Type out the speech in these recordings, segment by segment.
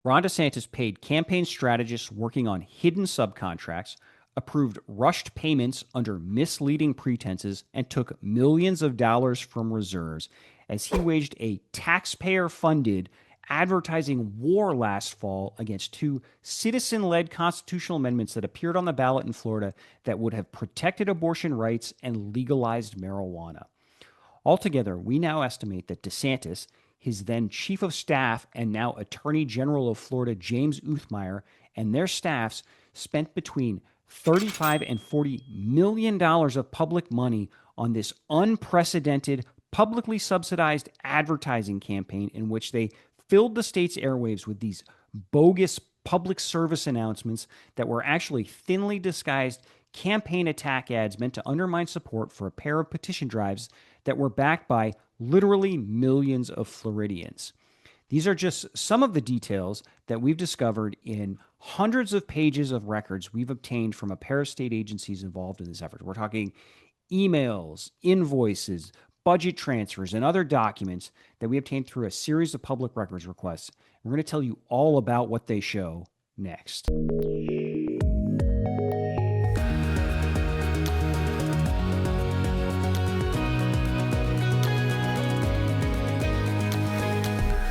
Ron DeSantis paid campaign strategists working on hidden subcontracts, approved rushed payments under misleading pretenses, and took millions of dollars from reserves as he waged a taxpayer funded advertising war last fall against two citizen led constitutional amendments that appeared on the ballot in Florida that would have protected abortion rights and legalized marijuana. Altogether, we now estimate that DeSantis, his then chief of staff and now attorney general of Florida, James Uthmeyer, and their staffs spent between $35 and $40 million of public money on this unprecedented, publicly subsidized advertising campaign in which they filled the state's airwaves with these bogus public service announcements that were actually thinly disguised campaign attack ads meant to undermine support for a pair of petition drives that were backed by literally millions of Floridians. These are just some of the details that we've discovered in hundreds of pages of records we've obtained from a pair of state agencies involved in this effort. We're talking emails, invoices, budget transfers, and other documents that we obtained through a series of public records requests. We're going to tell you all about what they show next.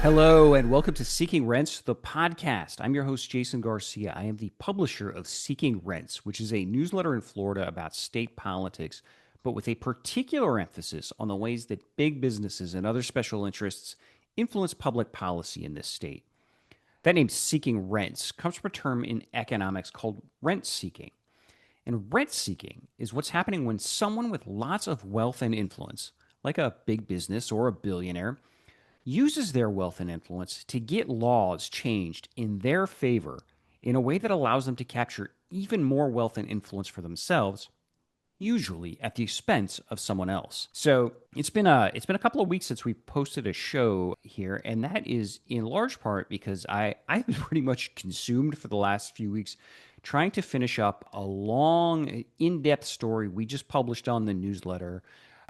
Hello, and welcome to Seeking Rents, the podcast. I'm your host, Jason Garcia. I am the publisher of Seeking Rents, which is a newsletter in Florida about state politics, but with a particular emphasis on the ways that big businesses and other special interests influence public policy in this state. That name, Seeking Rents, comes from a term in economics called rent seeking. And rent seeking is what's happening when someone with lots of wealth and influence, like a big business or a billionaire, uses their wealth and influence to get laws changed in their favor in a way that allows them to capture even more wealth and influence for themselves, usually at the expense of someone else. So it's been a couple of weeks since we posted a show here, and that is in large part because I've been pretty much consumed for the last few weeks trying to finish up a long, in-depth story we just published on the newsletter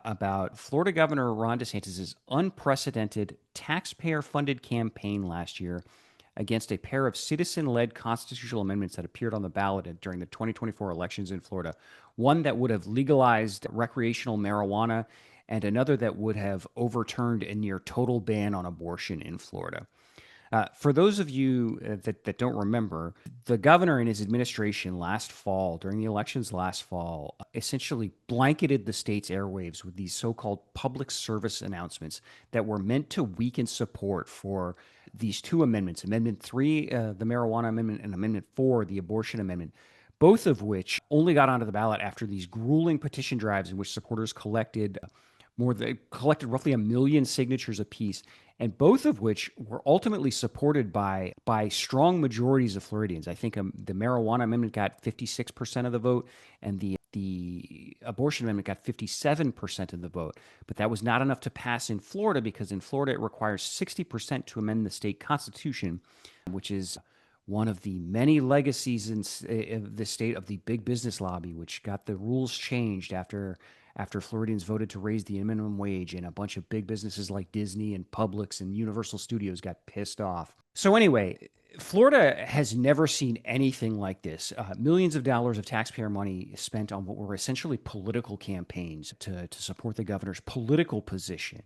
about Florida Governor Ron DeSantis' unprecedented taxpayer-funded campaign last year against a pair of citizen-led constitutional amendments that appeared on the ballot during the 2024 elections in Florida. One that would have legalized recreational marijuana and another that would have overturned a near total ban on abortion in Florida. For those of you that don't remember, the governor and his administration last fall, during the elections last fall, essentially blanketed the state's airwaves with these so-called public service announcements that were meant to weaken support for these two amendments, Amendment 3, the marijuana amendment, and Amendment 4, the abortion amendment, both of which only got onto the ballot after these grueling petition drives in which supporters collected roughly 1 million signatures apiece, and both of which were ultimately supported by strong majorities of Floridians. I think the marijuana amendment got 56% of the vote, and the abortion amendment got 57% of the vote. But that was not enough to pass in Florida, because in Florida it requires 60% to amend the state constitution, which is one of the many legacies in the state of the big business lobby, which got the rules changed after Floridians voted to raise the minimum wage, and a bunch of big businesses like Disney and Publix and Universal Studios got pissed off. So anyway, Florida has never seen anything like this. Millions of dollars of taxpayer money spent on what were essentially political campaigns to support the governor's political position.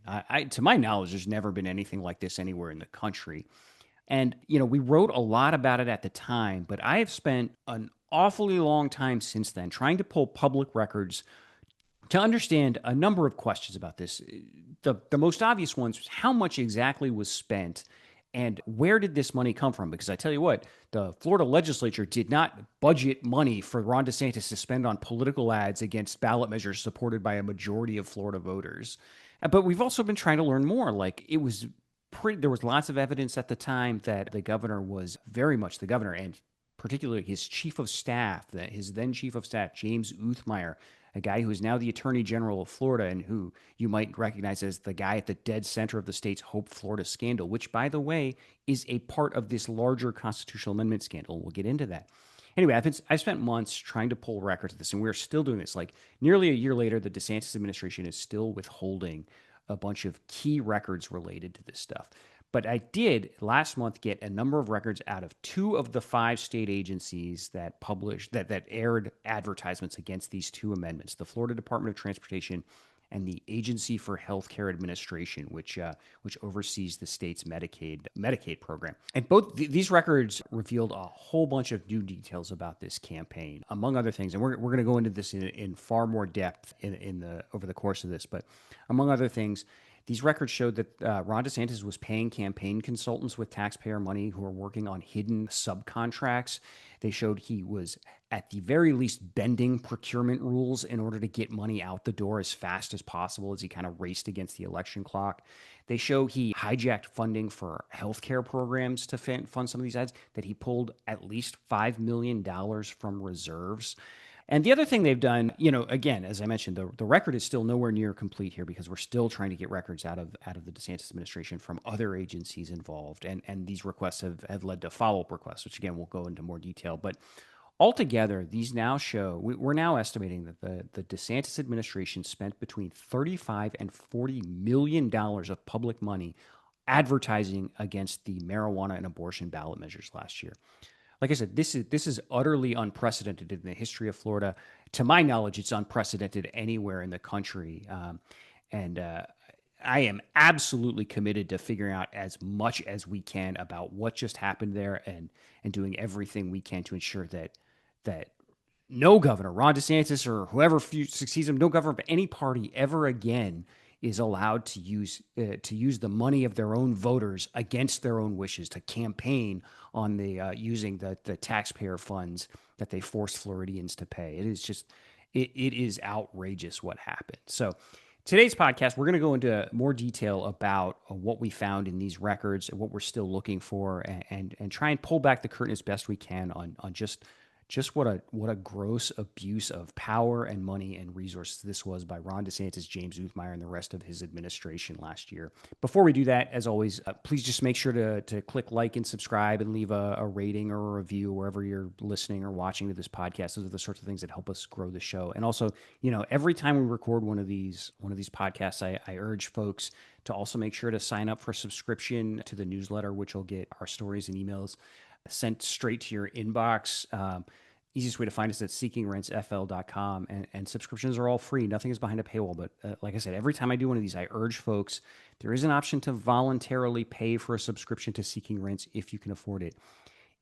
To my knowledge, there's never been anything like this anywhere in the country. And, we wrote a lot about it at the time, but I have spent an awfully long time since then trying to pull public records to understand a number of questions about this. The most obvious ones was how much exactly was spent and where did this money come from? Because I tell you what, the Florida legislature did not budget money for Ron DeSantis to spend on political ads against ballot measures supported by a majority of Florida voters. But we've also been trying to learn more. There was lots of evidence at the time that the governor was very much the governor, and particularly his chief of staff, his then chief of staff, James Uthmeyer, a guy who is now the Attorney General of Florida and who you might recognize as the guy at the dead center of the state's Hope Florida scandal, which, by the way, is a part of this larger constitutional amendment scandal. We'll get into that. Anyway, I've spent months trying to pull records of this, and we're still doing this. Like nearly a year later, the DeSantis administration is still withholding a bunch of key records related to this stuff. But I did last month get a number of records out of two of the five state agencies that published that aired advertisements against these two amendments: the Florida Department of Transportation and the Agency for Healthcare Administration, which oversees the state's Medicaid program. And both these records revealed a whole bunch of new details about this campaign, among other things. And we're going to go into this in far more depth in the over the course of this. But among other things, these records showed that Ron DeSantis was paying campaign consultants with taxpayer money who are working on hidden subcontracts. They showed he was, at the very least, bending procurement rules in order to get money out the door as fast as possible as he kind of raced against the election clock. They show he hijacked funding for healthcare programs to fund some of these ads, that he pulled at least $5 million from reserves. And the other thing they've done, again, as I mentioned, the record is still nowhere near complete here because we're still trying to get records out of the DeSantis administration from other agencies involved. And these requests have led to follow-up requests, which, again, we'll go into more detail. But altogether, these now show, we're now estimating that the DeSantis administration spent between $35 and $40 million of public money advertising against the marijuana and abortion ballot measures last year. Like I said, this is utterly unprecedented in the history of Florida. To my knowledge, it's unprecedented anywhere in the country. And I am absolutely committed to figuring out as much as we can about what just happened there and doing everything we can to ensure that no governor, Ron DeSantis or whoever succeeds him, no governor of any party ever again is allowed to use the money of their own voters against their own wishes to campaign on using the taxpayer funds that they forced Floridians to pay. It is just it is outrageous what happened. So today's podcast, we're going to go into more detail about what we found in these records and what we're still looking for, and try and pull back the curtain as best we can on just what a gross abuse of power and money and resources this was by Ron DeSantis, James Uthmeyer, and the rest of his administration last year. Before we do that, as always, please just make sure to click like and subscribe and leave a rating or a review wherever you're listening or watching to this podcast. Those are the sorts of things that help us grow the show. And also, every time we record one of these podcasts, I urge folks to also make sure to sign up for a subscription to the newsletter, which will get our stories and emails sent straight to your inbox. Easiest way to find us at seekingrentsfl.com, and subscriptions are all free. Nothing is behind a paywall. But like I said, every time I do one of these, I urge folks, there is an option to voluntarily pay for a subscription to Seeking Rents if you can afford it.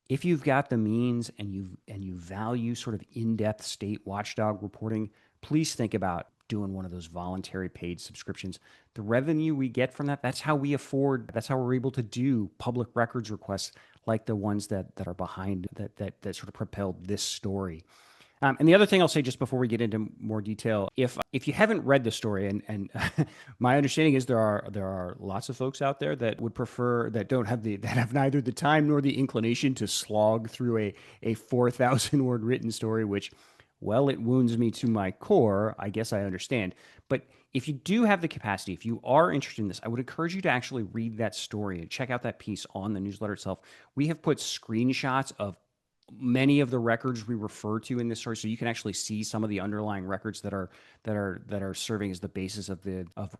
If you've got the means and you value sort of in-depth state watchdog reporting, please think about doing one of those voluntary paid subscriptions. The revenue we get from that's how we're able to do public records requests like the ones that are behind that sort of propelled this story. And the other thing I'll say just before we get into more detail, if you haven't read the story, and my understanding is there are lots of folks out there that would prefer, that have neither the time nor the inclination to slog through a 4,000 word written story, which, well, it wounds me to my core. I guess I understand. But if you do have the capacity, if you are interested in this, I would encourage you to actually read that story and check out that piece on the newsletter itself. We have put screenshots of many of the records we refer to in this story, so you can actually see some of the underlying records that are serving as the basis of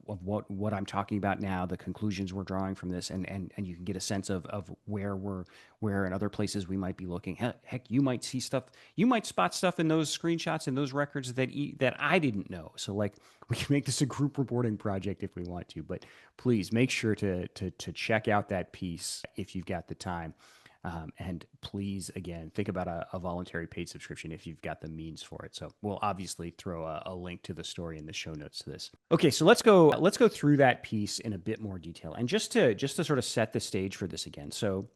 what I'm talking about now, the conclusions we're drawing from this, and you can get a sense of where in other places we might be looking. Heck, you might see stuff, you might spot stuff in those screenshots and those records that I didn't know. So like, we can make this a group reporting project if we want to, but please make sure to check out that piece if you've got the time. And please, again, think about a voluntary paid subscription if you've got the means for it. So we'll obviously throw a link to the story in the show notes to this. Okay, so let's go through that piece in a bit more detail, and just to sort of set the stage for this again. So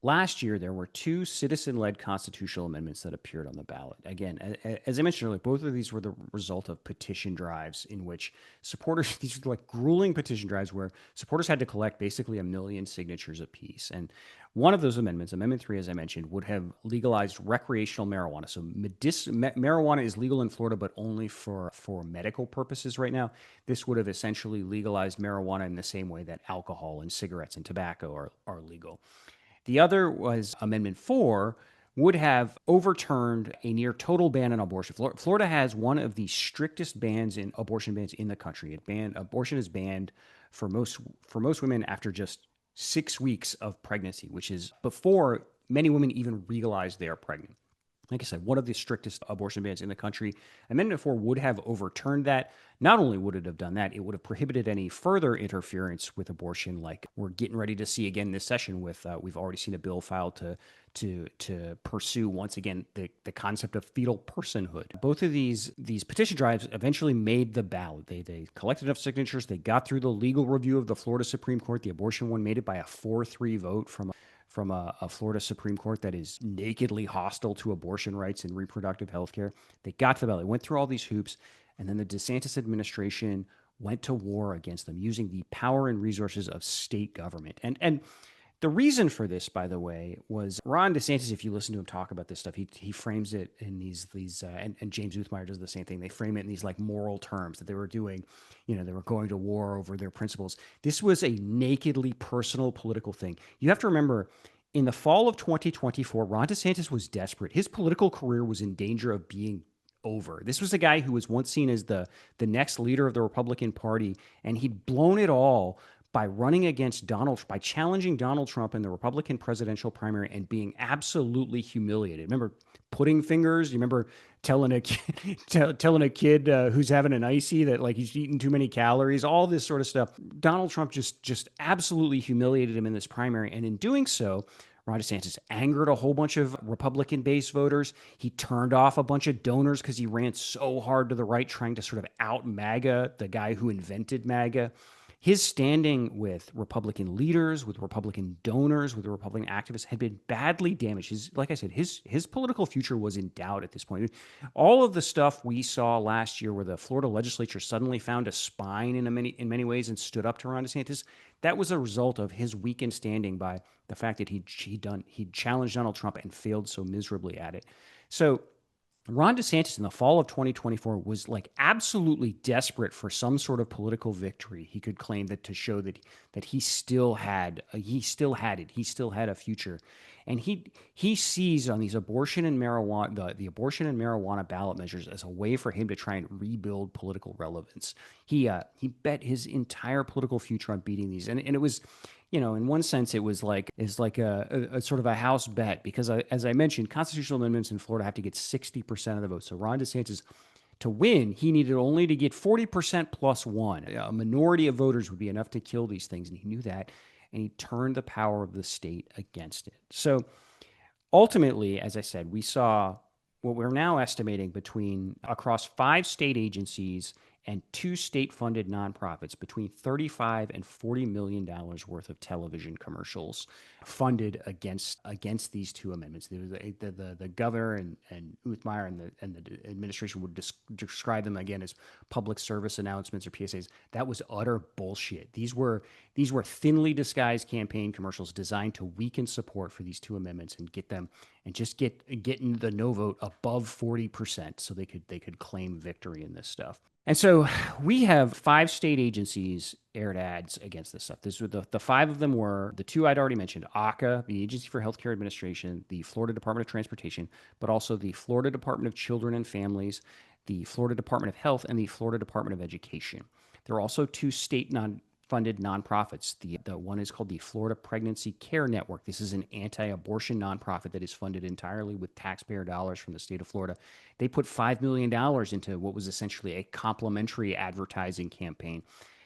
last year, there were two citizen-led constitutional amendments that appeared on the ballot. Again, as I mentioned earlier, both of these were the result of petition drives in which supporters, these were like grueling petition drives where supporters had to collect basically 1 million signatures apiece. And one of those amendments, Amendment 3, as I mentioned, would have legalized recreational marijuana. So marijuana is legal in Florida, but only for medical purposes right now. This would have essentially legalized marijuana in the same way that alcohol and cigarettes and tobacco are legal. The other was Amendment 4, would have overturned a near total ban on abortion. Florida has one of the strictest abortion bans in the country. Abortion is banned for most women after just 6 weeks of pregnancy, which is before many women even realize they are pregnant. Like I said, one of the strictest abortion bans in the country. Amendment 4 would have overturned that. Not only would it have done that, it would have prohibited any further interference with abortion, like we're getting ready to see again this session with, we've already seen a bill filed to pursue once again the concept of fetal personhood. Both of these petition drives eventually made the ballot. They collected enough signatures. They got through the legal review of the Florida Supreme Court. The abortion one made it by a 4-3 vote from a Florida Supreme Court that is nakedly hostile to abortion rights and reproductive health care. They got to the ballot, went through all these hoops, and then the DeSantis administration went to war against them using the power and resources of state government. And the reason for this, by the way, was Ron DeSantis. If you listen to him talk about this stuff, he frames it in these and James Uthmeyer does the same thing. They frame it in these like moral terms that they were doing, they were going to war over their principles. This was a nakedly personal political thing. You have to remember, in the fall of 2024, Ron DeSantis was desperate. His political career was in danger of being over. This was a guy who was once seen as the next leader of the Republican Party, and he'd blown it all by running against by challenging Donald Trump in the Republican presidential primary and being absolutely humiliated. Remember putting fingers? You remember telling a kid who's having an icy that like he's eating too many calories, all this sort of stuff. Donald Trump just absolutely humiliated him in this primary. And in doing so, Ron DeSantis angered a whole bunch of Republican base voters. He turned off a bunch of donors because he ran so hard to the right, trying to sort of out MAGA, the guy who invented MAGA. His standing with Republican leaders, with Republican donors, with the Republican activists had been badly damaged. Like I said, his political future was in doubt at this point. All of the stuff we saw last year where the Florida legislature suddenly found a spine in many ways and stood up to Ron DeSantis, that was a result of his weakened standing by the fact that he'd challenged Donald Trump and failed so miserably at it. So Ron DeSantis in the fall of 2024 was like absolutely desperate for some sort of political victory. He could claim that to show that he still had a future, and he seized on these abortion and marijuana the abortion and marijuana ballot measures as a way for him to try and rebuild political relevance. He bet his entire political future on beating these, and it was. In one sense, it was like a sort of a house bet because, as I mentioned, constitutional amendments in Florida have to get 60% of the vote. So Ron DeSantis, to win, he needed only to get 40% plus one. A minority of voters would be enough to kill these things, and he knew that, and he turned the power of the state against it. So ultimately, as I said, we saw what we're now estimating across 5 state agencies and 2 state-funded nonprofits between $35 and $40 million worth of television commercials funded against these 2 amendments. The governor and Uthmeyer and the administration would describe them again as public service announcements or PSAs. That was utter bullshit. These were thinly disguised campaign commercials designed to weaken support for these 2 amendments and get in the no vote above 40% so they could claim victory in this stuff. And so we have 5 state agencies aired ads against this stuff. This were the 5 of them were the 2 I'd already mentioned: AHCA, the Agency for Healthcare Administration, the Florida Department of Transportation, but also the Florida Department of Children and Families, the Florida Department of Health, and the Florida Department of Education. There are also 2 state funded nonprofits. The one is called the Florida Pregnancy Care Network. This is an anti-abortion nonprofit that is funded entirely with taxpayer dollars from the state of Florida. They put $5 million into what was essentially a complimentary advertising campaign.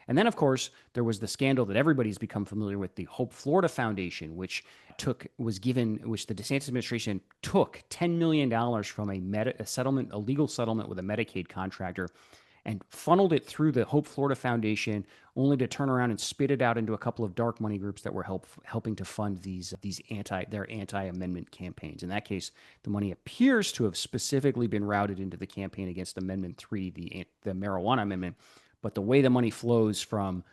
And then, of course, there was the scandal that everybody's become familiar with, the Hope Florida Foundation, which the DeSantis administration took $10 million from a legal settlement with a Medicaid contractor and funneled it through the Hope Florida Foundation, only to turn around and spit it out into a couple of dark money groups that were helping to fund their anti-amendment campaigns. In that case, the money appears to have specifically been routed into the campaign against Amendment 3, the marijuana amendment. But the way the money flows from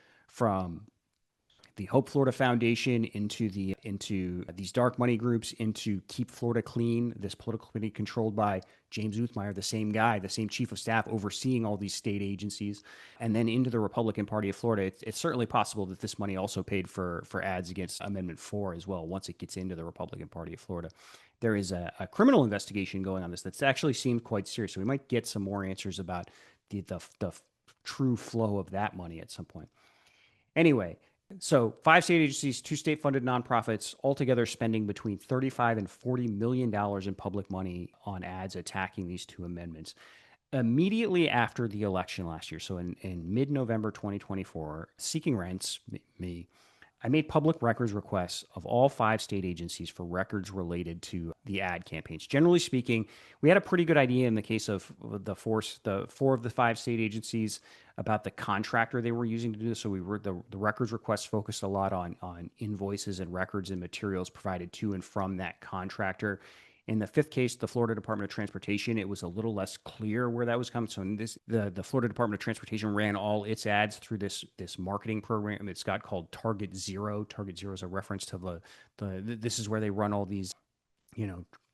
the Hope Florida Foundation into these dark money groups, into Keep Florida Clean, this political committee controlled by James Uthmeyer, the same guy, the same chief of staff overseeing all these state agencies, and then into the Republican Party of Florida. It's certainly possible that this money also paid for ads against Amendment 4 as well, once it gets into the Republican Party of Florida. There is a criminal investigation going on that's actually seemed quite serious, so we might get some more answers about the true flow of that money at some point. Anyway, So 5 state agencies, 2 state-funded nonprofits, altogether spending between 35 and $40 million in public money on ads attacking these two amendments. Immediately after the election last year, so in mid-November 2024, Seeking Rents, me, I made public records requests of all 5 state agencies for records related to the ad campaigns. Generally speaking, we had a pretty good idea in the case of the 4 of the 5 state agencies about the contractor they were using to do this. So the records requests focused a lot on invoices and records and materials provided to and from that contractor. In the 5th case, the Florida Department of Transportation, it was a little less clear where that was coming. So in the Florida Department of Transportation ran all its ads through this marketing program it's got called Target Zero. Target Zero is a reference to this is where they run all these,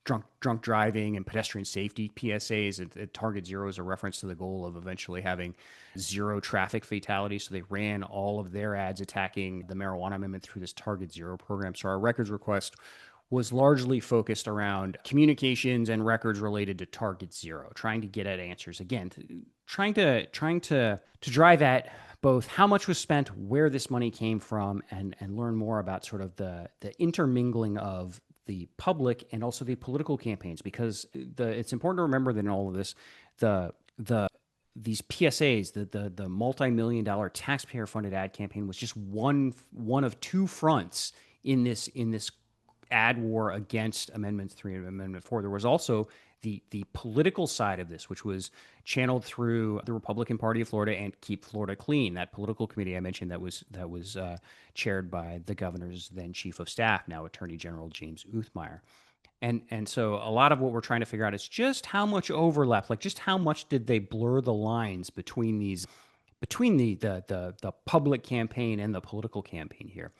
drunk driving and pedestrian safety PSAs. Target Zero is a reference to the goal of eventually having zero traffic fatalities. So they ran all of their ads attacking the marijuana amendment through this Target Zero program. So our records request was largely focused around communications and records related to Target Zero, trying to get at answers. Again, trying to drive at both how much was spent, where this money came from, and learn more about sort of the intermingling of the public and also the political campaigns. Because it's important to remember that in all of this, the these PSAs, the multi-million-dollar taxpayer-funded ad campaign was just one of 2 fronts in this ad war against Amendment 3 and Amendment 4. There was also the political side of this, which was channeled through the Republican Party of Florida and Keep Florida Clean, that political committee I mentioned that was chaired by the governor's then chief of staff, now Attorney General James Uthmeyer. And so a lot of what we're trying to figure out is just how much overlap, like just how much did they blur the lines between the public campaign and the political campaign here.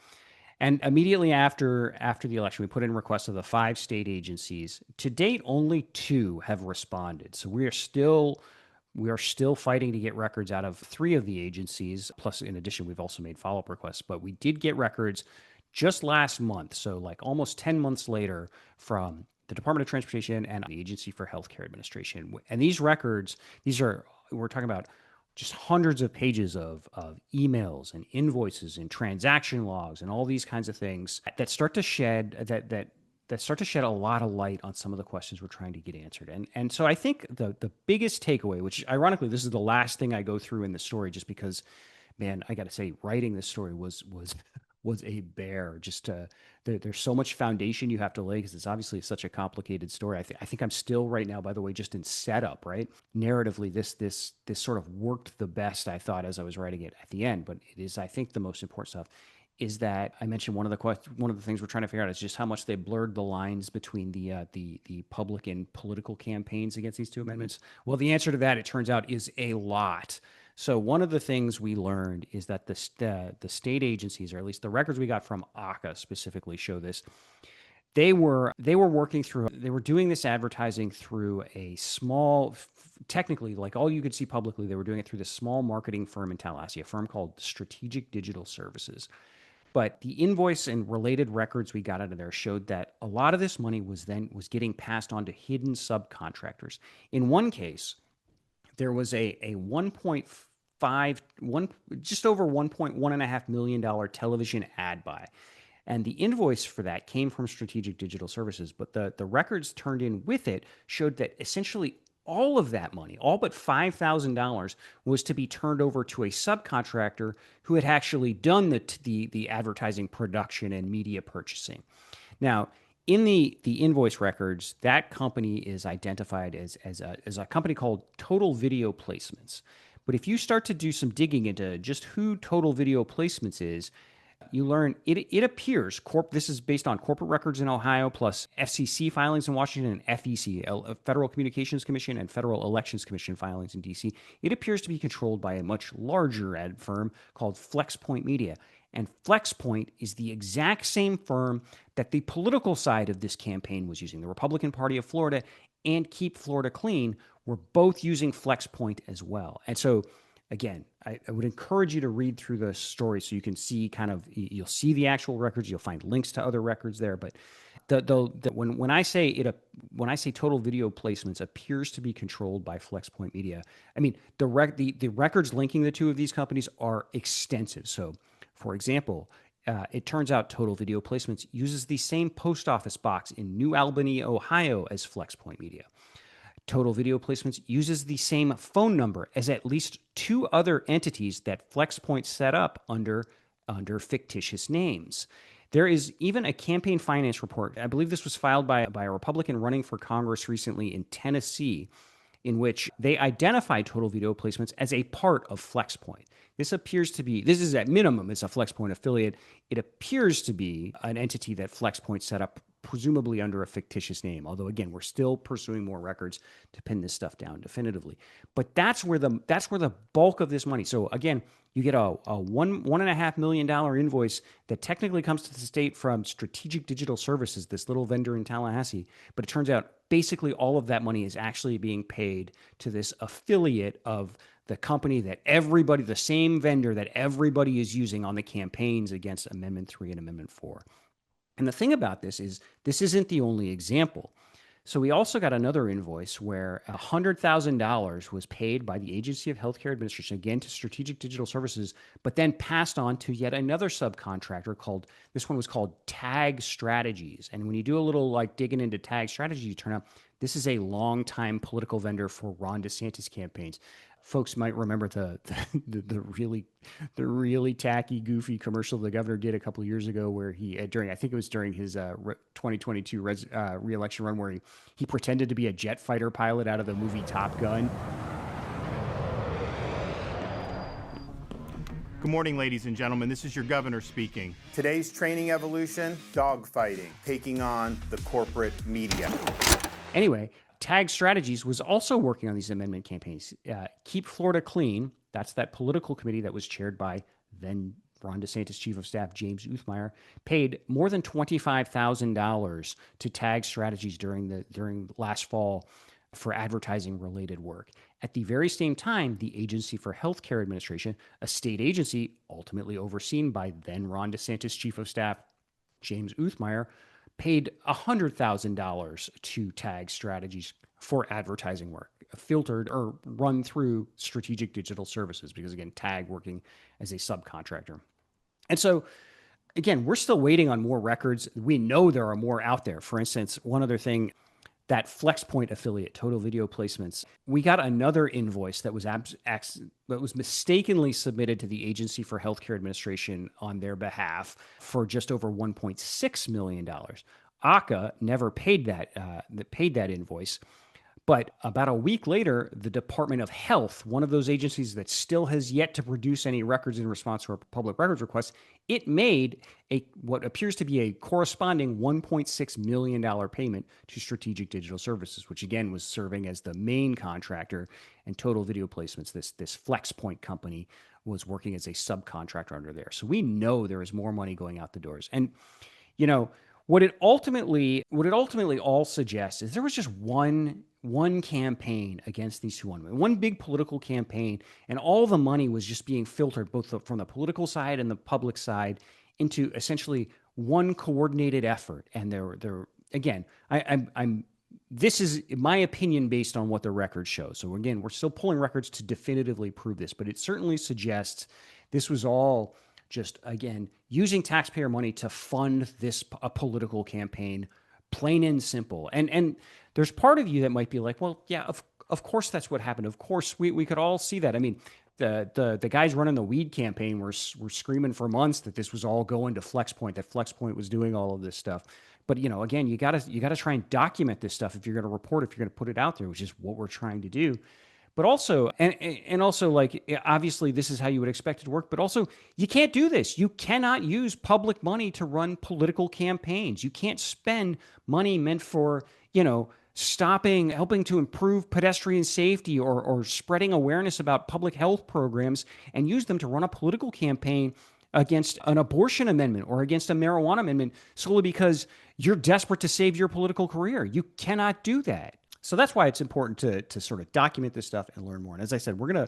And immediately after the election, we put in requests of the 5 state agencies. To date, only 2 have responded. So we are still fighting to get records out of 3 of the agencies. Plus, in addition, we've also made follow-up requests. But we did get records just last month, so like almost 10 months later, from the Department of Transportation and the Agency for Healthcare Administration. And these records, we're talking about just hundreds of pages of emails and invoices and transaction logs and all these kinds of things that start to shed a lot of light on some of the questions we're trying to get answered. And so I think the biggest takeaway, which ironically this is the last thing I go through in the story, just because, man, I got to say, writing this story was a bear. There's so much foundation you have to lay because it's obviously such a complicated story. I think I'm still right now, by the way, just in setup, right? Narratively, this sort of worked the best, I thought, as I was writing it at the end. But it is, I think, the most important stuff is that I mentioned one of the things we're trying to figure out is just how much they blurred the lines between the public and political campaigns against these 2 amendments. Well, the answer to that, it turns out, is a lot. So one of the things we learned is that the state agencies, or at least the records we got from ACA specifically, show this. They were doing this advertising through a small, technically, like all you could see publicly, they were doing it through this small marketing firm in Tallahassee, a firm called Strategic Digital Services. But the invoice and related records we got out of there showed that a lot of this money was getting passed on to hidden subcontractors. In one case, there was a 1.5, just over $1.15 million television ad buy. And the invoice for that came from Strategic Digital Services. But the records turned in with it showed that essentially all of that money, all but $5,000, was to be turned over to a subcontractor who had actually done the advertising production and media purchasing. Now, in the invoice records, that company is identified as a company called Total Video Placements. But if you start to do some digging into just who Total Video Placements is, you learn it appears this is based on corporate records in Ohio plus FCC filings in Washington and FEC, Federal Communications Commission, and Federal Elections Commission filings in D.C. It appears to be controlled by a much larger ad firm called FlexPoint Media. And FlexPoint is the exact same firm that the political side of this campaign was using. The Republican Party of Florida and Keep Florida Clean were both using FlexPoint as well. And so, again, I would encourage you to read through the story so you can see you'll see the actual records. You'll find links to other records there. But when I say Total Video Placements appears to be controlled by FlexPoint Media, I mean the records linking the 2 of these companies are extensive. So For example, it turns out Total Video Placements uses the same post office box in New Albany, Ohio as FlexPoint Media. Total Video Placements uses the same phone number as at least two other entities that FlexPoint set up under fictitious names. There is even a campaign finance report. I believe this was filed by a Republican running for Congress recently in Tennessee, in which they identified Total Video Placements as a part of FlexPoint. This is at minimum, it's a FlexPoint affiliate. It appears to be an entity that FlexPoint set up, presumably under a fictitious name. Although, again, we're still pursuing more records to pin this stuff down definitively. But that's where the bulk of this money. So again, you get a $1.5 million invoice that technically comes to the state from Strategic Digital Services, this little vendor in Tallahassee. But it turns out basically all of that money is actually being paid to this affiliate of the company that everybody, the same vendor that everybody is using on the campaigns against Amendment 3 and Amendment 4. And the thing about this is this isn't the only example. So we also got another invoice where $100,000 was paid by the Agency of Healthcare Administration, again to Strategic Digital Services, but then passed on to yet another subcontractor this one was called Tag Strategies. And when you do a little digging into Tag Strategies, you turn out this is a longtime political vendor for Ron DeSantis campaigns. Folks might remember the really tacky, goofy commercial the governor did a couple of years ago, where I think it was during his 2022 re-election run, where he pretended to be a jet fighter pilot out of the movie Top Gun. Good morning, ladies and gentlemen. This is your governor speaking. Today's training evolution, dogfighting, taking on the corporate media. Anyway, Tag Strategies was also working on these amendment campaigns. Keep Florida Clean, that's that political committee that was chaired by then Ron DeSantis Chief of Staff James Uthmeyer, paid more than $25,000 to Tag Strategies during last fall for advertising-related work. At the very same time, the Agency for Healthcare Administration, a state agency ultimately overseen by then Ron DeSantis Chief of Staff James Uthmeyer, paid $100,000 to Tag Strategies for advertising work, filtered or run through Strategic Digital Services, because, again, Tag working as a subcontractor. And so, again, we're still waiting on more records. We know there are more out there. For instance, one other thing, that FlexPoint affiliate, Total Video Placements, we got another invoice that was mistakenly submitted to the Agency for Healthcare Administration on their behalf for just over $1.6 million. ACA never paid that invoice. But about a week later, the Department of Health, one of those agencies that still has yet to produce any records in response to a public records request, it made what appears to be a corresponding $1.6 million payment to Strategic Digital Services, which again was serving as the main contractor, and Total Video Placements, this FlexPoint company, was working as a subcontractor under there. So we know there is more money going out the doors. And, what it ultimately all suggests is there was just one campaign against these two women, one big political campaign, and all the money was just being filtered both from the political side and the public side into essentially one coordinated effort. And this is my opinion based on what the record shows. So again, we're still pulling records to definitively prove this, but it certainly suggests this was all just, again, using taxpayer money to fund a political campaign, plain and simple. And there's part of you that might be like, well, yeah, of course that's what happened. Of course we could all see that. I mean, the guys running the weed campaign were screaming for months that this was all going to FlexPoint, that FlexPoint was doing all of this stuff. But again, you gotta try and document this stuff if you're going to report, if you're going to put it out there, which is what we're trying to do. But also, and also, obviously, this is how you would expect it to work. But also, you can't do this. You cannot use public money to run political campaigns. You can't spend money meant for, helping to improve pedestrian safety or spreading awareness about public health programs and use them to run a political campaign against an abortion amendment or against a marijuana amendment solely because you're desperate to save your political career. You cannot do that. So that's why it's important to sort of document this stuff and learn more. And as I said, we're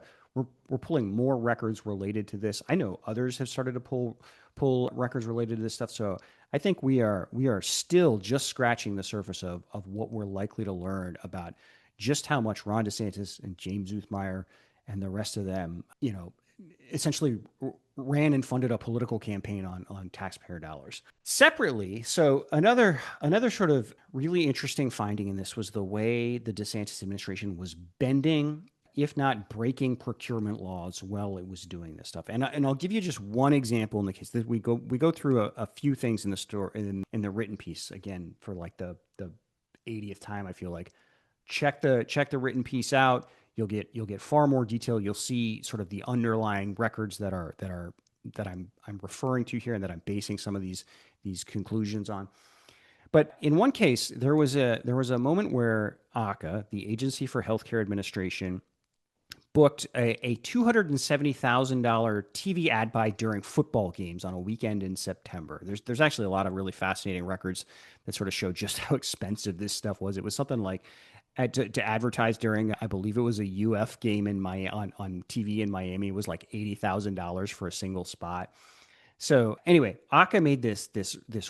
pulling more records related to this. I know others have started to pull records related to this stuff. So I think we are still just scratching the surface of what we're likely to learn about just how much Ron DeSantis and James Uthmeyer and the rest of them, essentially ran and funded a political campaign on taxpayer dollars. Separately, so another sort of really interesting finding in this was the way the DeSantis administration was bending, if not breaking, procurement laws while it was doing this stuff. And I'll give you just one example in the case that we go through a few things in the story in the written piece again for like the 80th time. I feel like check the written piece out. You'll get far more detail. You'll see sort of the underlying records that I'm referring to here and that I'm basing some of these conclusions on. But in one case, there was a moment where ACA, the Agency for Healthcare Administration, booked a $270,000 TV ad buy during football games on a weekend in September. There's actually a lot of really fascinating records that sort of show just how expensive this stuff was. It was something like to advertise during, I believe it was a UF game on TV in Miami. It was like $80,000 for a single spot. So anyway, Aka made this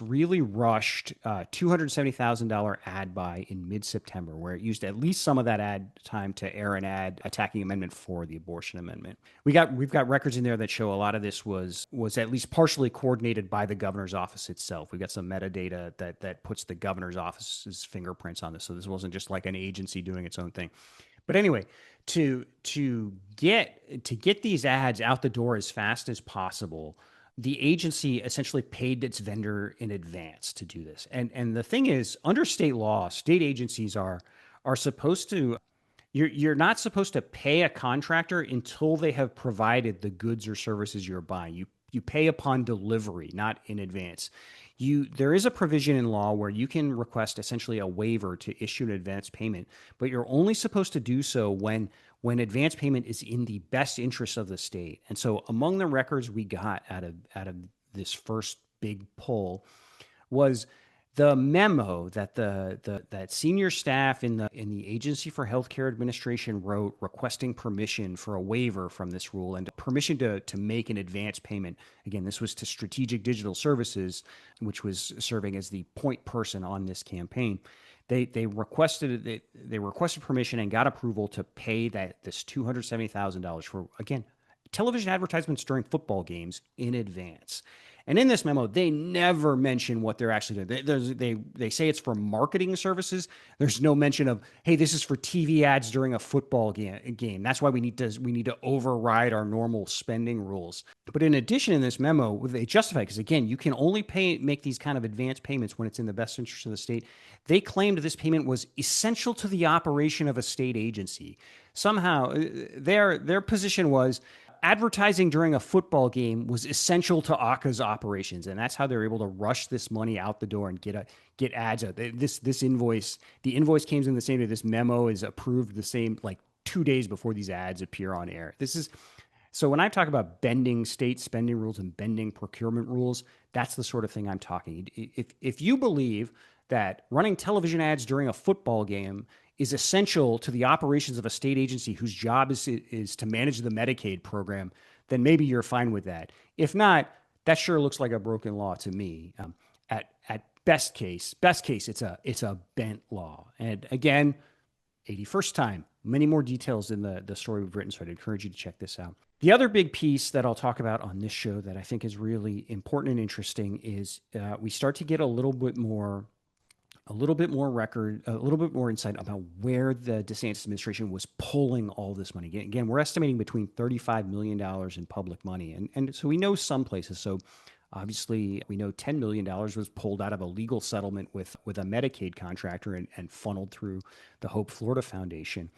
really rushed $270,000 ad buy in mid-September, where it used at least some of that ad time to air an ad attacking Amendment 4, the abortion amendment. We've got records in there that show a lot of this was at least partially coordinated by the governor's office itself. We've got some metadata that puts the governor's office's fingerprints on this, so this wasn't just like an agency doing its own thing. But anyway, to get these ads out the door as fast as possible, the agency essentially paid its vendor in advance to do this. And the thing is, under state law, state agencies are supposed to you're not supposed to pay a contractor until they have provided the goods or services you're buying. You pay upon delivery, not in advance. There is a provision in law where you can request essentially a waiver to issue an advance payment, but you're only supposed to do so when advance payment is in the best interest of the state. And so among the records we got out of this first big pull was the memo that that senior staff in the Agency for Healthcare Administration wrote requesting permission for a waiver from this rule and permission to make an advance payment. Again, this was to Strategic Digital Services, which was serving as the point person on this campaign. They requested permission and got approval to pay this $270,000 for, again, television advertisements during football games in advance. And in this memo, they never mention what they're actually doing. They say it's for marketing services. There's no mention of, hey, this is for TV ads during a football game. That's why we need to override our normal spending rules. But in addition, in this memo, they justify, because again, you can only make these kind of advance payments when it's in the best interest of the state. They claimed this payment was essential to the operation of a state agency. Somehow, their position was advertising during a football game was essential to ACA's operations, and that's how they're able to rush this money out the door and get ads out. This invoice, the invoice came in the same day. This memo is approved the same, like 2 days before these ads appear on air. So when I talk about bending state spending rules and bending procurement rules, that's the sort of thing I'm talking. If you believe that running television ads during a football game is essential to the operations of a state agency whose job is to manage the Medicaid program, then maybe you're fine with that. If not, that sure looks like a broken law to me. At best case, it's a bent law. And again, 81st time, many more details in the story we've written, so I'd encourage you to check this out. The other big piece that I'll talk about on this show that I think is really important and interesting is we start to get a little bit more insight about where the DeSantis administration was pulling all this money. Again, we're estimating between $35 million in public money. And so we know some places. So obviously we know $10 million was pulled out of a legal settlement with a Medicaid contractor and funneled through the Hope Florida Foundation.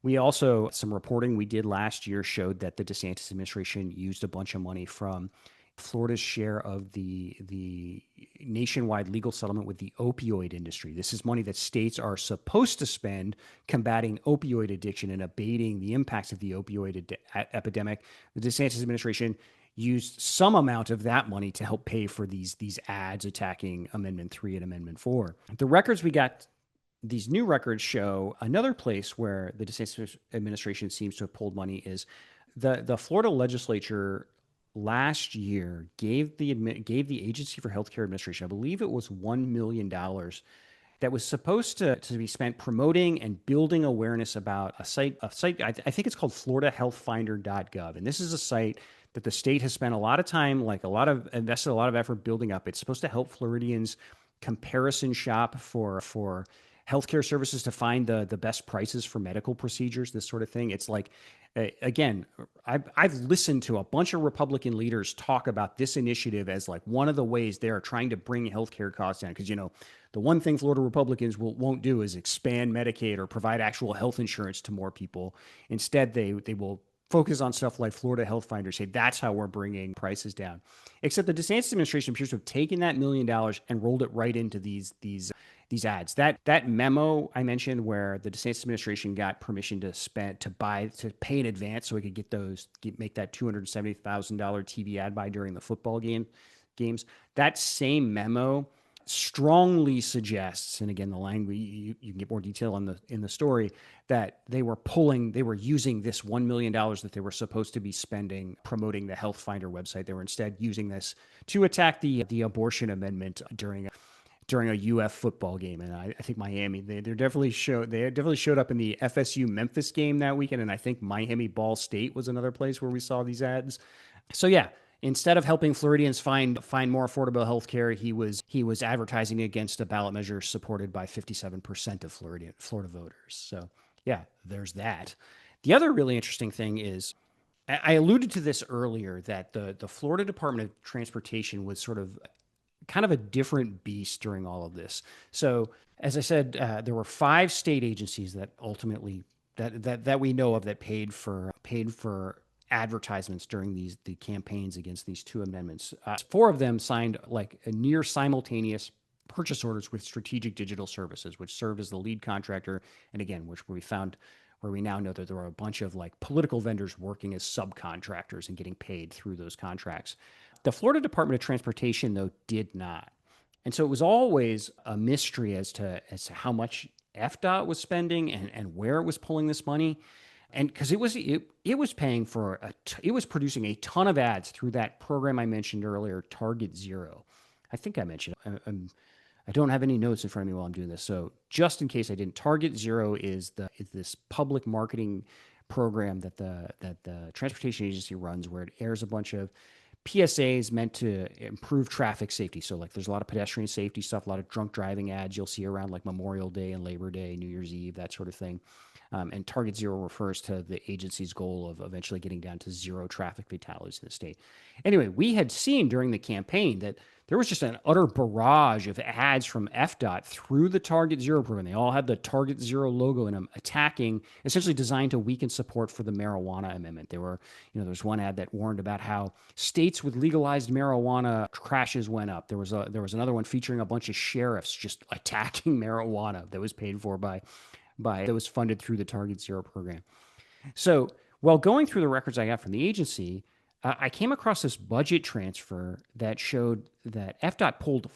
We also, some reporting we did last year showed that the DeSantis administration used a bunch of money from Florida's share of the nationwide legal settlement with the opioid industry. This is money that states are supposed to spend combating opioid addiction and abating the impacts of the opioid epidemic. The DeSantis administration used some amount of that money to help pay for these ads attacking Amendment 3 and Amendment 4. The records we got, these new records show another place where the DeSantis administration seems to have pulled money is the Florida legislature last year gave the Agency for Healthcare Administration, I believe it was $1 million that was supposed to be spent promoting and building awareness about a site I think it's called floridahealthfinder.gov. And this is a site that the state has spent a lot of time, invested a lot of effort building up. It's supposed to help Floridians comparison shop for healthcare services to find the best prices for medical procedures, this sort of thing. It's like, again, I've listened to a bunch of Republican leaders talk about this initiative as like one of the ways they are trying to bring healthcare costs down. Because, the one thing Florida Republicans won't do is expand Medicaid or provide actual health insurance to more people. Instead, they will focus on stuff like Florida Health Finder, say that's how we're bringing prices down. Except the DeSantis administration appears to have taken that $1 million and rolled it right into these ads. That memo I mentioned, where the DeSantis administration got permission to pay in advance so we could make that $270,000 TV ad buy during the football games. That same memo strongly suggests, and again, the language you can get more detail in the story, that they were using this $1 million that they were supposed to be spending promoting the Health Finder website. They were instead using this to attack the abortion amendment during a UF football game. And I think Miami, they definitely showed up in the FSU Memphis game that weekend. And I think Miami Ball State was another place where we saw these ads. So yeah, instead of helping Floridians find more affordable health care, he was advertising against a ballot measure supported by 57% of Florida voters. So yeah, there's that. The other really interesting thing is, I alluded to this earlier, that the Florida Department of Transportation was sort of kind of a different beast during all of this. So as I said, there were 5 state agencies that ultimately that we know of that paid for advertisements during the campaigns against these 2 amendments. 4 of them signed like a near simultaneous purchase orders with Strategic Digital Services, which served as the lead contractor, and again, where we now know that there were a bunch of like political vendors working as subcontractors and getting paid through those contracts. The Florida Department of Transportation, though, did not. And so it was always a mystery as to how much FDOT was spending and where it was pulling this money. And because it was paying it was producing a ton of ads through that program I mentioned earlier, Target Zero. I think I mentioned it. I don't have any notes in front of me while I'm doing this. So just in case I didn't, Target Zero is this public marketing program that the transportation agency runs, where it airs a bunch of PSAs meant to improve traffic safety. So like there's a lot of pedestrian safety stuff, a lot of drunk driving ads you'll see around like Memorial Day and Labor Day, New Year's Eve, that sort of thing. And Target Zero refers to the agency's goal of eventually getting down to 0 traffic fatalities in the state. Anyway, we had seen during the campaign that there was just an utter barrage of ads from FDOT through the Target Zero program. They all had the Target Zero logo in them, essentially designed to weaken support for the marijuana amendment. There's one ad that warned about how states with legalized marijuana crashes went up. There was another one featuring a bunch of sheriffs just attacking marijuana that was paid for that was funded through the Target Zero program. So while going through the records I got from the agency, I came across this budget transfer that showed that FDOT pulled,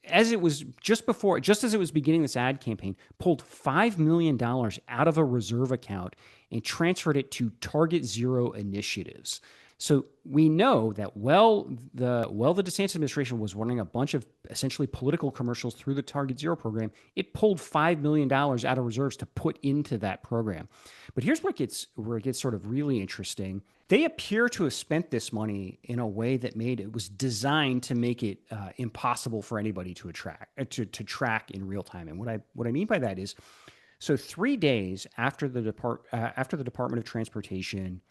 as it was just as it was beginning this ad campaign, pulled $5 million out of a reserve account and transferred it to Target Zero initiatives. So we know that the DeSantis administration was running a bunch of essentially political commercials through the Target Zero program, it pulled $5 million out of reserves to put into that program. But here's where it gets sort of really interesting. They appear to have spent this money in a way that was designed to make it impossible for anybody to track in real time. And what I mean by that is, so 3 days after the Department of Transportation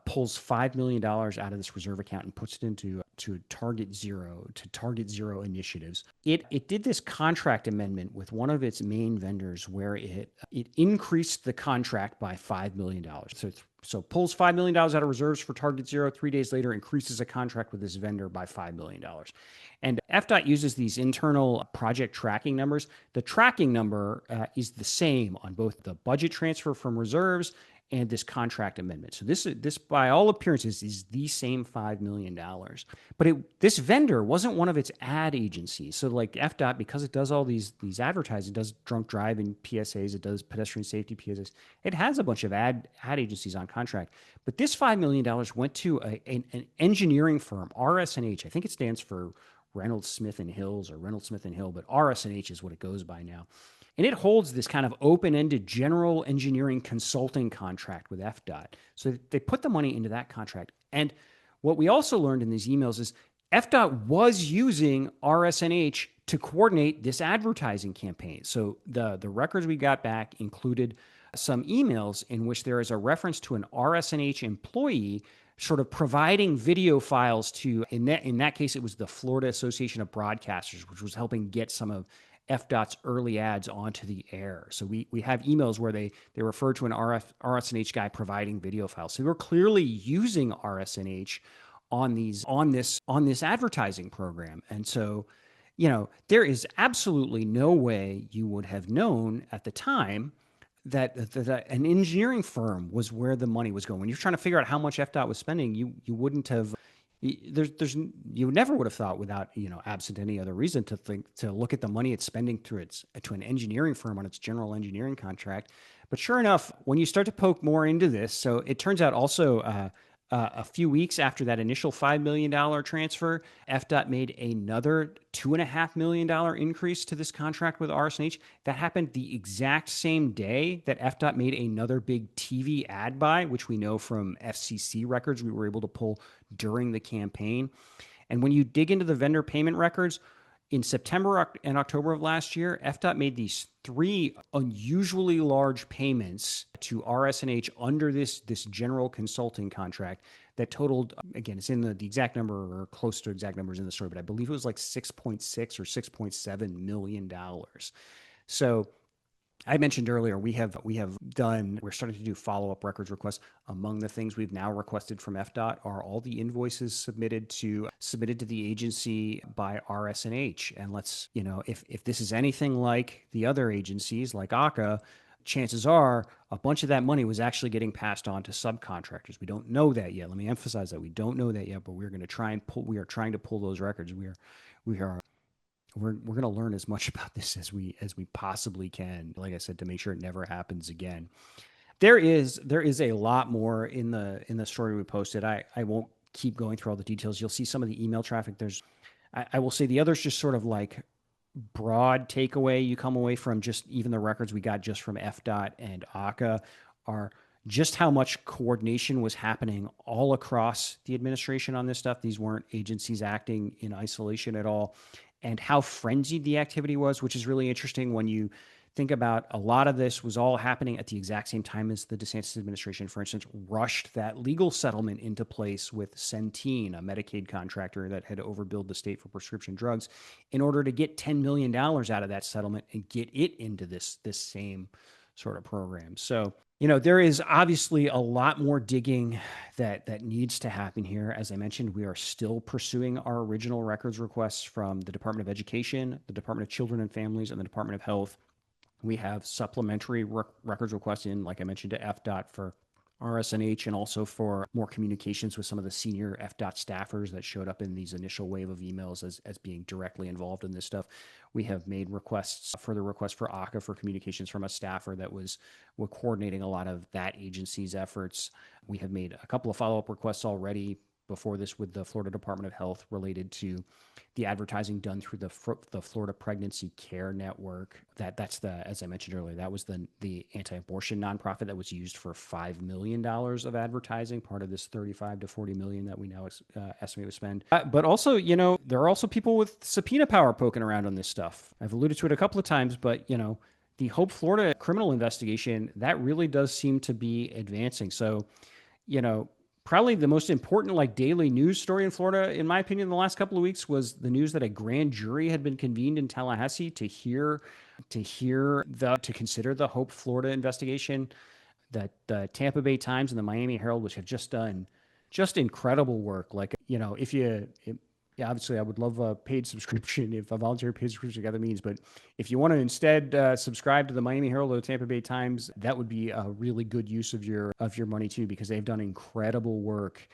pulls $5 million out of this reserve account and puts it into Target Zero initiatives. It did this contract amendment with one of its main vendors where it increased the contract by $5 million. So pulls $5 million out of reserves for Target Zero. 3 days later, increases a contract with this vendor by $5 million. And FDOT uses these internal project tracking numbers. The tracking number is the same on both the budget transfer from reserves and this contract amendment. So this, by all appearances, is the same $5 million. But this vendor wasn't one of its ad agencies. So like FDOT, because it does all these advertising, it does drunk driving PSAs, it does pedestrian safety PSAs, it has a bunch of ad agencies on contract. But this $5 million went to an engineering firm, RS&H. I think it stands for Reynolds Smith and Hills or Reynolds Smith and Hill, but RS&H is what it goes by now. And it holds this kind of open-ended general engineering consulting contract with FDOT. So they put the money into that contract. And what we also learned in these emails is FDOT was using RS&H to coordinate this advertising campaign. So the records we got back included some emails in which there is a reference to an RS&H employee sort of providing video files to, in that case, it was the Florida Association of Broadcasters, which was helping get some of FDOT's early ads onto the air. So we have emails where they refer to an RS&H guy providing video files. So we're clearly using RS&H on this advertising program. And so, there is absolutely no way you would have known at the time that an engineering firm was where the money was going. When you're trying to figure out how much FDOT was spending, you wouldn't have. You never would have thought, without absent any other reason, to look at the money it's spending to an engineering firm on its general engineering contract. But sure enough, when you start to poke more into this, so it turns out also a few weeks after that initial $5 million transfer, FDOT made another $2.5 million increase to this contract with RS&H. That happened the exact same day that FDOT made another big TV ad buy, which we know from FCC records we were able to pull during the campaign. And when you dig into the vendor payment records, in September and October of last year, FDOT made these three unusually large payments to RS&H under this general consulting contract that totaled, again, it's in the exact number or close to exact numbers in the story, but I believe it was like $6.6 or $6.7 million. So I mentioned earlier, we're starting to do follow-up records requests. Among the things we've now requested from FDOT are all the invoices submitted to the agency by RS&H. And if this is anything like the other agencies like ACA, chances are a bunch of that money was actually getting passed on to subcontractors. We don't know that yet. Let me emphasize that we don't know that yet, but we are trying to pull those records. We're going to learn as much about this as we possibly can, like I said, to make sure it never happens again. There is a lot more in the story we posted. I won't keep going through all the details. You'll see some of the email traffic. I will say the others just sort of like broad takeaway you come away from just even the records we got just from FDOT and ACA are just how much coordination was happening all across the administration on this stuff. These weren't agencies acting in isolation at all. And how frenzied the activity was, which is really interesting when you think about a lot of this was all happening at the exact same time as the DeSantis administration, for instance, rushed that legal settlement into place with Centene, a Medicaid contractor that had overbilled the state for prescription drugs, in order to get $10 million out of that settlement and get it into this same sort of program. So, there is obviously a lot more digging that needs to happen here. As I mentioned, we are still pursuing our original records requests from the Department of Education, the Department of Children and Families, and the Department of Health. We have supplementary records requests in, like I mentioned, to FDOT for RS&H and also for more communications with some of the senior FDOT staffers that showed up in these initial wave of emails as being directly involved in this stuff. We have made further requests for ACA for communications from a staffer that was coordinating a lot of that agency's efforts. We have made a couple of follow-up requests already before this with the Florida Department of Health related to the advertising done through the Florida Pregnancy Care Network. As I mentioned earlier, that was the anti-abortion nonprofit that was used for $5 million of advertising, part of this $35 to $40 million that we now estimate to spend. But also, there are also people with subpoena power poking around on this stuff. I've alluded to it a couple of times, but the Hope Florida criminal investigation, that really does seem to be advancing. So, probably the most important daily news story in Florida, in my opinion, in the last couple of weeks was the news that a grand jury had been convened in Tallahassee to consider the Hope Florida investigation. That the Tampa Bay Times and the Miami Herald, which have just done incredible work. Obviously, I would love a paid subscription, if a voluntary paid subscription together means. But if you want to instead subscribe to the Miami Herald or the Tampa Bay Times, that would be a really good use of your money too, because they've done incredible work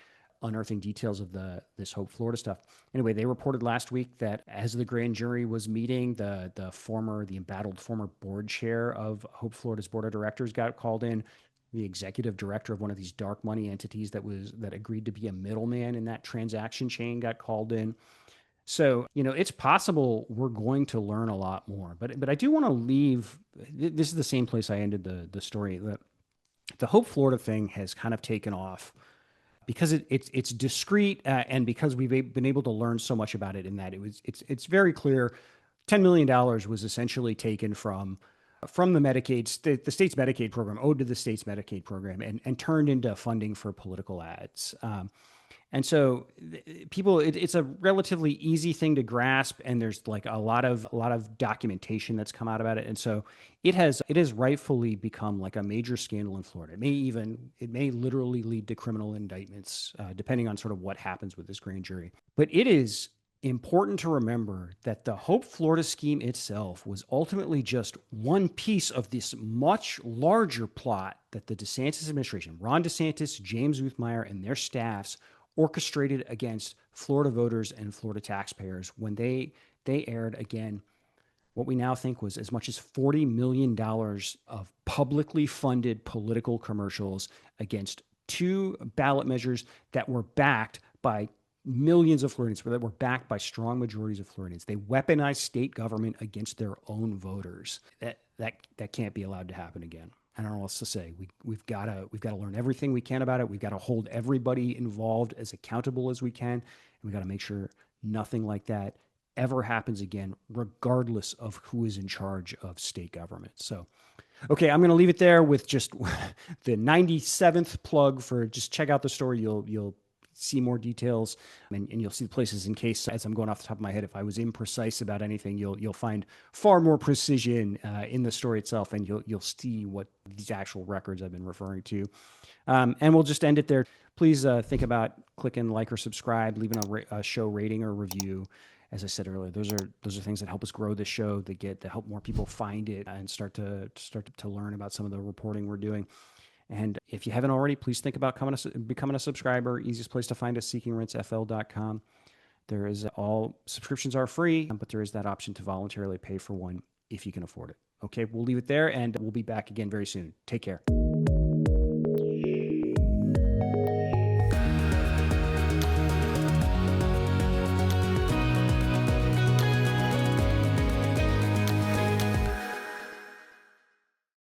unearthing details of this Hope Florida stuff. Anyway, they reported last week that as the grand jury was meeting, the embattled former board chair of Hope Florida's board of directors got called in. The executive director of one of these dark money entities that agreed to be a middleman in that transaction chain got called in. So, it's possible we're going to learn a lot more. But I do want to leave. This is the same place I ended the story. The Hope Florida thing has kind of taken off because it's discreet, and because we've been able to learn so much about it. In that it's very clear, $10 million was essentially taken from the the state's Medicaid program, owed to the state's Medicaid program, and turned into funding for political ads. And so people, it's a relatively easy thing to grasp, and there's like a lot of documentation that's come out about it. And so it has rightfully become like a major scandal in Florida. It may literally lead to criminal indictments, depending on sort of what happens with this grand jury. But it is important to remember that the Hope Florida scheme itself was ultimately just one piece of this much larger plot that the DeSantis administration, Ron DeSantis, James Uthmeyer, and their staffs orchestrated against Florida voters and Florida taxpayers when they aired, again, what we now think was as much as $40 million of publicly funded political commercials against two ballot measures that were backed by millions of Floridians, that were backed by strong majorities of Floridians. They weaponized state government against their own voters. That can't be allowed to happen again. I don't know what else to say. We've got to learn everything we can about it. We've got to hold everybody involved as accountable as we can, and we got to make sure nothing like that ever happens again, regardless of who is in charge of state government. So, okay, I'm going to leave it there with just the 97th plug for just check out the story. You'll see more details, and you'll see the places in case, as I'm going off the top of my head, if I was imprecise about anything, you'll find far more precision in the story itself, and you'll see what these actual records I've been referring to. And we'll just end it there. Please think about clicking like or subscribe, leaving a show rating or review. As I said earlier, those are things that help us grow the show, that help more people find it and start to learn about some of the reporting we're doing. And if you haven't already, please think about becoming a subscriber. Easiest place to find us, seekingrentsfl.com. All subscriptions are free, but there is that option to voluntarily pay for one if you can afford it. Okay, we'll leave it there, and we'll be back again very soon. Take care.